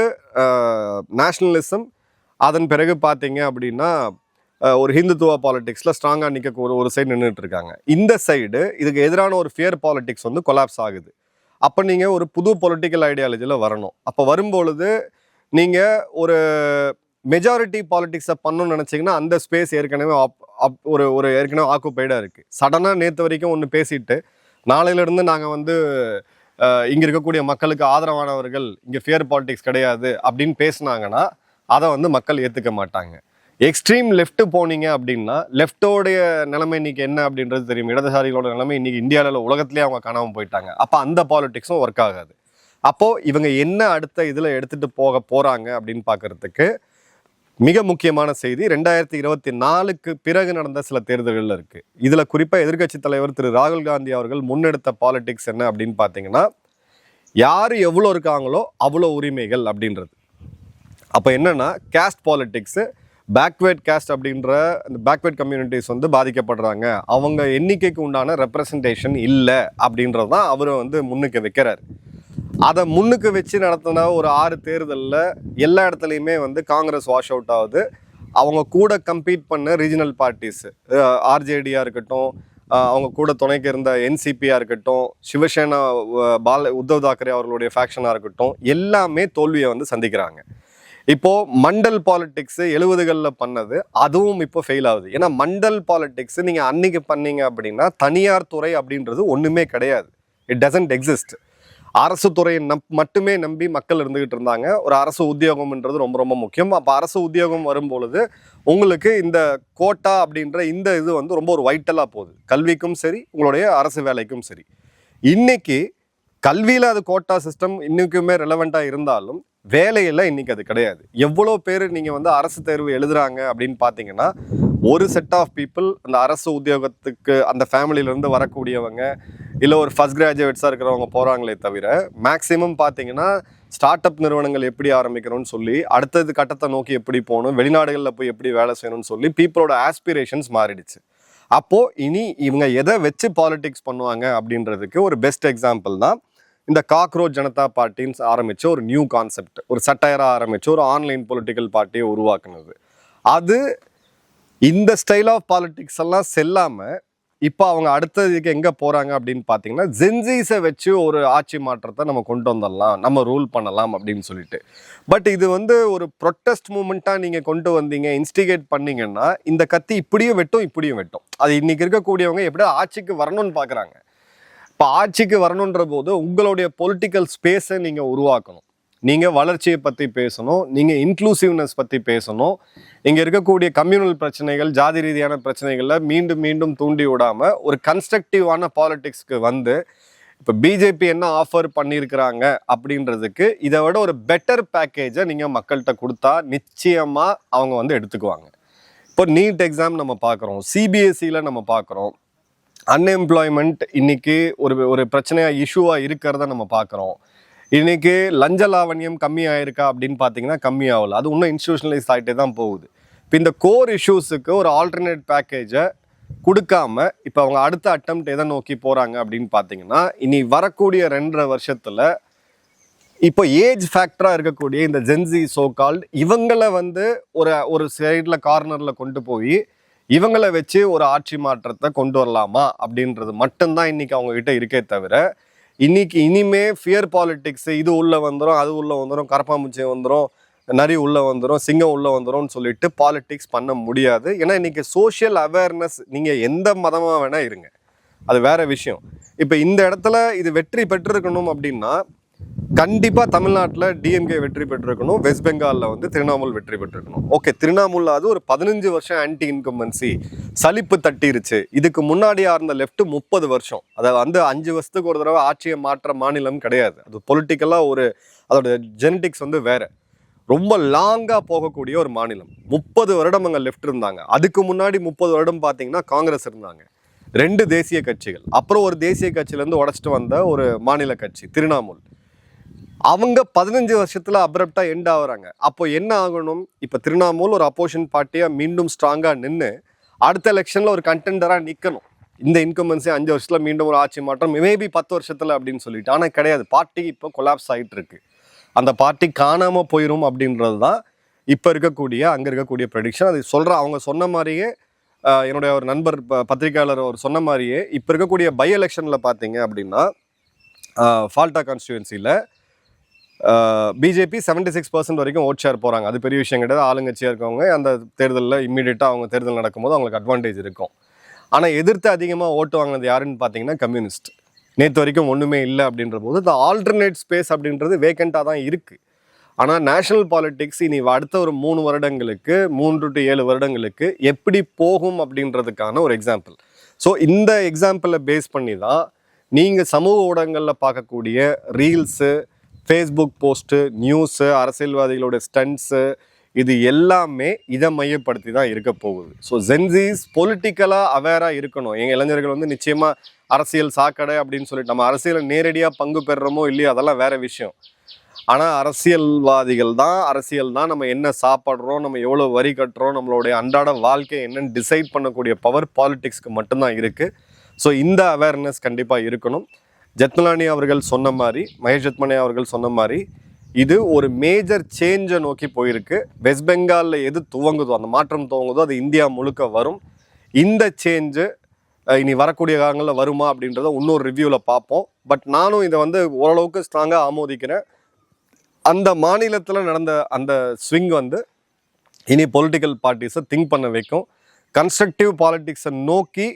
நேஷ்னலிசம், அதன் பிறகு பார்த்தீங்க அப்படின்னா ஒரு ஹிந்துத்துவ பாலிடிக்ஸில் ஸ்ட்ராங்காக நிற்க ஒரு சைடு நின்றுட்டு இருக்காங்க. இந்த சைடு இதுக்கு எதிரான ஒரு ஃபியர் பாலிடிக்ஸ் வந்து கொலாப்ஸ் ஆகுது. அப்போ நீங்கள் ஒரு புது பொலிட்டிக்கல் ஐடியாலஜியில் வரணும். அப்போ வரும்பொழுது நீங்கள் ஒரு மெஜாரிட்டி பாலிடிக்ஸை பண்ணணும்னு நினச்சிங்கன்னா அந்த ஸ்பேஸ் ஏற்கனவே ஒரு ஏற்கனவே ஆக்குப்பைடாக இருக்குது. சடனாக நேற்று வரைக்கும் ஒன்று பேசிட்டு நாளையிலேருந்து நாங்கள் வந்து இங்க இருக்கக்கூடிய மக்களுக்கு ஆதரவானவர்கள், இங்க ஃபியர் பாலிடிக்ஸ் கிடையாது அப்படின்னு பேசுனாங்கன்னா அதை வந்து மக்கள் ஏத்துக்க மாட்டாங்க. எக்ஸ்ட்ரீம் லெஃப்ட் போனீங்க அப்படின்னா லெஃப்டோடைய நிலைமை இன்னைக்கு என்ன அப்படின்றது தெரியும். இடதுசாரிகளோட நிலைமை இன்னைக்கு இந்தியாவில் உலகத்திலேயே அவங்க காணாம போயிட்டாங்க. அப்போ அந்த பாலிடிக்ஸும் ஒர்க் ஆகாது. அப்போ இவங்க என்ன அடுத்த இதுல எடுத்துட்டு போக போறாங்க அப்படின்னு பாக்குறதுக்கு மிக முக்கியமான செய்தி 2024க்கு பிறகு நடந்த சில தேர்தல்கள் இருக்கு. இதுல குறிப்பா எதிர்க்கட்சி தலைவர் திரு ராகுல் காந்தி அவர்கள் முன்னெடுத்த பாலிடிக்ஸ் என்ன அப்படின்னு பாத்தீங்கன்னா, யாரு எவ்வளோ இருக்காங்களோ அவ்வளோ உரிமைகள் அப்படின்றது. அப்ப என்னன்னா கேஸ்ட் பாலிடிக்ஸ், பேக்வேர்ட் கேஸ்ட் அப்படின்ற அந்த பேக்வேர்ட் கம்யூனிட்டிஸ் வந்து பாதிக்கப்படுறாங்க, அவங்க எண்ணிக்கைக்கு உண்டான ரெப்ரசன்டேஷன் இல்லை அப்படின்றது தான் அவர் வந்து முன்னுக்கு வைக்கிறார். அதை முன்னுக்கு வச்சு நடத்தின ஒரு 6 தேர்தலில் எல்லா இடத்துலையுமே வந்து காங்கிரஸ் வாஷ் அவுட் ஆகுது. அவங்க கூட கம்பீட் பண்ண ரீஜனல் பார்ட்டிஸ், ஆர்ஜேடியாக இருக்கட்டும், அவங்க கூட துணைக்கு இருந்த என்சிபியாக இருக்கட்டும், சிவசேனா உத்தவ் தாக்கரே அவர்களுடைய ஃபேக்ஷனாக இருக்கட்டும், எல்லாமே தோல்வியை வந்து சந்திக்கிறாங்க. இப்போ மண்டல் பாலிடிக்ஸ் 70களில் பண்ணது அதுவும் இப்போ ஃபெயில் ஆகுது. ஏன்னா மண்டல் பாலிடிக்ஸ் நீங்க அன்னைக்கு பண்ணீங்க அப்படின்னா தனியார் துறை அப்படின்றது ஒண்ணுமே கிடையாது. It doesn't exist. அரசு துறையை மட்டுமே நம்பி மக்கள் இருந்துகிட்டு இருந்தாங்க. ஒரு அரசு உத்தியோகம்ன்றது ரொம்ப ரொம்ப முக்கியம். அப்போ அரசு உத்தியோகம் வரும்பொழுது உங்களுக்கு இந்த கோட்டா அப்படின்ற இந்த இது வந்து ரொம்ப ஒரு வைட்டலாக போகுது, கல்விக்கும் சரி உங்களுடைய அரசு வேலைக்கும் சரி. இன்னைக்கு கல்வியில் அது கோட்டா சிஸ்டம் இன்னைக்குமே ரெலவெண்ட்டாக இருந்தாலும் வேலையில் இன்னைக்கு அது கிடையாது. எவ்வளோ பேர் நீங்கள் வந்து அரசு தேர்வு எழுதுறாங்க அப்படின்னு பார்த்தீங்கன்னா, ஒரு செட் ஆஃப் பீப்புள் அந்த அரசு உத்தியோகத்துக்கு அந்த ஃபேமிலியிலேருந்து வரக்கூடியவங்க, இல்லை ஒரு ஃபர்ஸ்ட் கிராஜுவேட்ஸாக இருக்கிறவங்க போகிறாங்களே தவிர, மேக்ஸிமம் பார்த்தீங்கன்னா ஸ்டார்ட் அப் நிறுவனங்கள் எப்படி ஆரம்பிக்கணும்னு சொல்லி, அடுத்தது கட்டத்தை நோக்கி எப்படி போகணும், வெளிநாடுகளில் போய் எப்படி வேலை செய்யணும்னு சொல்லி பீப்புளோட ஆஸ்பிரேஷன்ஸ் மாறிடுச்சு. அப்போது இனி இவங்க எதை வச்சு பாலிடிக்ஸ் பண்ணுவாங்க அப்படின்றதுக்கு ஒரு பெஸ்ட் எக்ஸாம்பிள் தான் இந்த காக்ரோச் ஜனதா பார்ட்டின்னு ஆரம்பிச்ச ஒரு நியூ கான்செப்ட், ஒரு சட்டையராக ஆரம்பிச்சு ஒரு ஆன்லைன் பொலிட்டிக்கல் பார்ட்டியை உருவாக்குனது. அது இந்த ஸ்டைல் ஆஃப் பாலிடிக்ஸ் எல்லாம் செல்லாமல் இப்போ அவங்க அடுத்ததுக்கு எங்கே போகிறாங்க அப்படின்னு பார்த்தீங்கன்னா, ஜென்சீஸை வச்சு ஒரு ஆட்சி மாற்றத்தை நம்ம கொண்டு வந்துடலாம், நம்ம ரூல் பண்ணலாம் அப்படின்னு சொல்லிட்டு. பட் இது வந்து ஒரு ப்ரொட்டஸ்ட் மூமெண்ட்டாக நீங்கள் கொண்டு வந்தீங்க, இன்ஸ்டிகேட் பண்ணீங்கன்னா இந்த கத்தி இப்படியும் வெட்டும் இப்படியும் வெட்டும். அது இன்னைக்கு இருக்கக்கூடியவங்க எப்படி ஆட்சிக்கு வரணும்னு பார்க்குறாங்க. இப்போ ஆட்சிக்கு வரணுன்ற போது உங்களுடைய பொலிட்டிக்கல் ஸ்பேஸை நீங்கள் உருவாக்கணும். நீங்கள் வளர்ச்சியை பற்றி பேசணும், நீங்கள் இன்க்ளூசிவ்னஸ் பற்றி பேசணும். இங்கே இருக்கக்கூடிய கம்யூனல் பிரச்சனைகள், ஜாதி ரீதியான பிரச்சனைகளில் மீண்டும் மீண்டும் தூண்டி விடாமல் ஒரு கன்ஸ்ட்ரக்டிவான பாலிடிக்ஸ்க்கு வந்து இப்போ பிஜேபி என்ன ஆஃபர் பண்ணியிருக்கிறாங்க அப்படின்றதுக்கு இதை விட ஒரு பெட்டர் பேக்கேஜை நீங்கள் மக்கள்கிட்ட கொடுத்தா நிச்சயமாக அவங்க வந்து எடுத்துக்குவாங்க. இப்போ நீட் எக்ஸாம் நம்ம பார்க்குறோம், சிபிஎஸ்சியில் நம்ம பார்க்குறோம், அன்எம்ப்ளாய்மெண்ட் இன்னைக்கு ஒரு பிரச்சனையாக இஷ்யூவாக இருக்கிறத நம்ம பார்க்குறோம். இன்னைக்கு லஞ்ச லாவண்யம் கம்மியாயிருக்கா அப்படின்னு பார்த்தீங்கன்னா கம்மியாகல, அது இன்னும் இன்ஸ்டிடியூஷனலைஸ் ஆகிட்டே தான் போகுது. இப்போ இந்த கோர் இஷ்யூஸுக்கு ஒரு ஆல்டர்னேட் பேக்கேஜை கொடுக்காம இப்போ அவங்க அடுத்த அட்டெம்ப்ட் எதை நோக்கி போகிறாங்க அப்படின்னு பார்த்தீங்கன்னா, இனி வரக்கூடிய 2.5 வருஷத்தில் இப்போ ஏஜ் ஃபேக்டராக இருக்கக்கூடிய இந்த ஜென்சி சோகால்ட் இவங்களை வந்து ஒரு சைடில் கார்னரில் கொண்டு போய் இவங்களை வச்சு ஒரு ஆட்சி மாற்றத்தை கொண்டு வரலாமா அப்படின்றது மட்டும்தான் இன்னைக்கு அவங்க கிட்ட இருக்கே தவிர, இன்னைக்கு இனிமே ஃபியர் பாலிடிக்ஸ் இது உள்ள வந்துடும், அது உள்ள வந்துடும், கரப்பாம்பூச்சி வந்துடும், நரி உள்ள வந்துடும், சிங்கம் உள்ள வந்துடும் சொல்லிட்டு பாலிடிக்ஸ் பண்ண முடியாது. ஏன்னா இன்னைக்கு சோஷியல் அவேர்னஸ், நீங்க எந்த மதமா வேணா இருங்க, அது வேற விஷயம். இப்போ இந்த இடத்துல இது வெற்றி பெற்றிருக்கணும் அப்படின்னா கண்டிப்பாக தமிழ்நாட்டில் டிஎம்கே வெற்றி பெற்றிருக்கணும், வெஸ்ட் பெங்காலில் வந்து திரிணாமுல் வெற்றி பெற்றிருக்கணும். ஓகே, திரிணாமுல் அது ஒரு 15 வருஷம் ஆன்டி இன்கம்பன்சி சலிப்பு தட்டிருச்சு. இதுக்கு முன்னாடியா இருந்த லெஃப்ட் 30 வருஷம், அதை வந்து 5 வருஷத்துக்கு ஒரு தடவை ஆட்சியை மாற்ற மாநிலம் கிடையாது. அது பொலிட்டிக்கலாக அதோட ஜெனடிக்ஸ் வந்து வேற, ரொம்ப லாங்காக போகக்கூடிய ஒரு மாநிலம். 30 வருடம் அங்கே லெஃப்ட் இருந்தாங்க. அதுக்கு முன்னாடி 30 வருடம் பார்த்தீங்கன்னா காங்கிரஸ் இருந்தாங்க, 2 தேசிய கட்சிகள். அப்புறம் ஒரு தேசிய கட்சியிலேருந்து உடச்சிட்டு வந்த ஒரு மாநில கட்சி திரிணாமுல். அவங்க 15 வருஷத்துல அப்ரப்டா எண்ட் ஆகுறாங்க. அப்போ என்ன ஆகணும்? இப்போ திரிணாமுல் ஒரு அப்போசிஷன் பார்ட்டியா மீண்டும் ஸ்ட்ராங்கா நின்று அடுத்த எலெக்ஷன்ல ஒரு கண்டெண்டரா நிற்கணும். இந்த இன்கம்பன்சி 5 வருஷத்துல மீண்டும் ஒரு ஆட்சி மாற்றம், மேபி 10 வருஷத்துல அப்படின்னு சொல்லிட்டு. ஆனால் கிடையாது, பார்ட்டி இப்போ கொலாப்ஸ் ஆகிட்டு இருக்கு. அந்த பார்ட்டி காணாம போயிடும் அப்படின்றது தான் இப்போ அங்கே இருக்கக்கூடிய ப்ரெடிக்ஷன். அது அவங்க சொன்ன மாதிரியே, என்னுடைய ஒரு நண்பர் பத்திரிகையாளர் அவர் சொன்ன மாதிரியே, இப்போ இருக்கக்கூடிய பை எலெக்ஷன்ல பார்த்தீங்க அப்படின்னா ஃபால்டா கான்ஸ்டியூன்சியில் பிஜேபி 76% வரைக்கும் ஓட் ஷேர் போகிறாங்க. அது பெரிய விஷயம் கிடையாது. ஆளுங்கட்சியாக இருக்கவங்க அந்த தேர்தலில் இம்மீடியட்டாக அவங்க தேர்தல் நடக்கும்போது அவங்களுக்கு அட்வான்டேஜ் இருக்கும். ஆனால் எதிர்த்து அதிகமாக ஓட்டு வாங்கினது யாருன்னு பார்த்தீங்கன்னா கம்யூனிஸ்ட். நேற்று வரைக்கும் ஒன்றுமே இல்லை அப்படின்ற போது இந்த ஆல்டர்னேட் ஸ்பேஸ் அப்படின்றது வேக்கண்ட்டாக தான் இருக்குது. ஆனால் நேஷனல் பாலிடிக்ஸ் இனி அடுத்த ஒரு 3 வருடங்களுக்கு 3 to 7 வருடங்களுக்கு எப்படி போகும் அப்படின்றதுக்கான ஒரு எக்ஸாம்பிள். ஸோ இந்த எக்ஸாம்பிளை பேஸ் பண்ணி தான் நீங்கள் சமூக ஊடகங்களில் பார்க்கக்கூடிய ரீல்ஸு, ஃபேஸ்புக் போஸ்ட்டு, நியூஸு, அரசியல்வாதிகளோட ஸ்டண்ட்ஸு, இது எல்லாமே இதை மையப்படுத்தி தான் இருக்க போகுது. ஸோ ஜென்ஸீஸ் பொலிட்டிக்கலாக அவேராக இருக்கணும். எங்கள் இளைஞர்கள் வந்து நிச்சயமாக அரசியல் சாக்கடை அப்படின்னு சொல்லிட்டு நம்ம அரசியலில் நேரடியாக பங்கு பெறுறோமோ இல்லையோ அதெல்லாம் வேற விஷயம். ஆனால் அரசியல் தான் நம்ம என்ன சாப்பிட்றோம், நம்ம எவ்வளோ வரி கட்டுறோம், நம்மளுடைய அன்றாட வாழ்க்கை என்னன்னு டிசைட் பண்ணக்கூடிய பவர் பாலிடிக்ஸ்க்கு மட்டும்தான் இருக்குது. ஸோ இந்த அவேர்னஸ் கண்டிப்பாக இருக்கணும். ஜெத்மலானி அவர்கள் சொன்ன மாதிரி, மகேஷ் ஜெத்மலானி அவர்கள் சொன்ன மாதிரி, இது ஒரு மேஜர் சேஞ்சை நோக்கி போயிருக்கு. வெஸ்ட் பெங்காலில் எது துவங்குதோ, அந்த மாற்றம் துவங்குதோ, அது இந்தியா முழுக்க வரும். இந்த சேஞ்சு இனி வரக்கூடிய காலங்களில் வருமா அப்படின்றத இன்னொரு ரிவ்யூவில் பார்ப்போம். பட் நானும் இதை வந்து ஓரளவுக்கு ஸ்ட்ராங்காக ஆமோதிக்கிறேன். அந்த மாநிலத்தில் நடந்த அந்த ஸ்விங் வந்து இனி பொலிட்டிக்கல் பார்ட்டிஸை திங்க் பண்ண வைக்கும். கன்ஸ்ட்ரக்டிவ் பாலிட்டிக்ஸை நோக்கி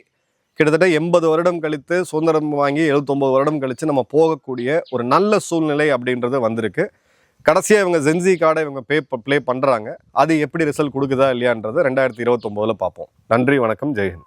கிட்டத்தட்ட 80 வருடம் கழித்து, சுதந்திரம் வாங்கி 79 வருடம் கழித்து நம்ம போகக்கூடிய ஒரு நல்ல சூழ்நிலை அப்படின்றது வந்திருக்கு. கடைசியாக இவங்க ஜென்ஸி கார்டை இவங்க ப்ளே பண்ணுறாங்க. அது எப்படி ரிசல்ட் கொடுக்குதா இல்லையான்றது 2029 பார்ப்போம். நன்றி, வணக்கம், ஜெய்ஹிந்த்.